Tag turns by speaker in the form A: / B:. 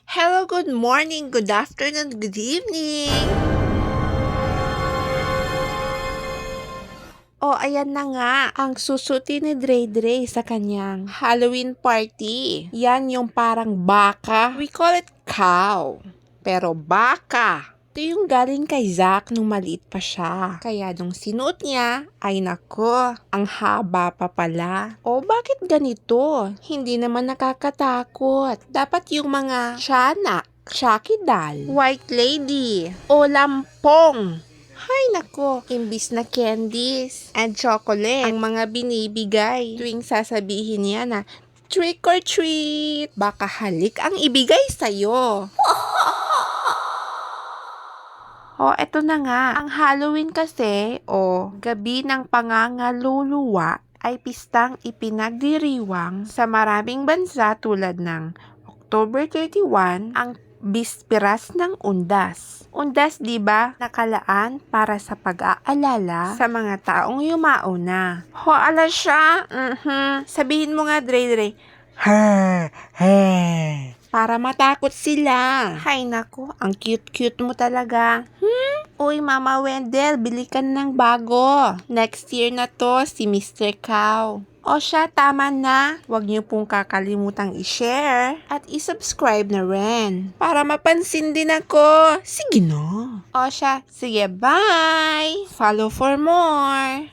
A: Hello, good morning, good afternoon, good evening! Ayan na nga, ang susuti ni Dre sa kanyang Halloween party. Yan yung parang baka. We call it cow. Pero baka. Ito yung galing kay Zack nung maliit pa siya. Kaya nung sinuot niya, ay nako, ang haba pa pala. Bakit ganito? Hindi naman nakakatakot. Dapat yung mga tiyanak, Chucky doll, white lady, o lampong. Hay nako, imbis na candies and chocolate ang mga binibigay tuwing sasabihin niya na trick or treat, baka halik ang ibigay sa'yo. Eto na nga. Ang Halloween kasi, gabi ng pangangaluluwa, ay pistang ipinagdiriwang sa maraming bansa tulad ng October 31, ang bisperas ng Undas. Undas, di ba, nakalaan para sa pag-aalala sa mga taong yumauna. Ala siya? Sabihin mo nga, Dre. Para matakot sila. Hay nako, ang cute-cute mo talaga. Uy, Mama Wendell, bili ka ng bago. Next year na to, si Mr. Cow. Siya, tama na. Huwag niyo pong kakalimutang i-share at i-subscribe na rin para mapansin din ako. Sige na. Siya, sige, bye! Follow for more.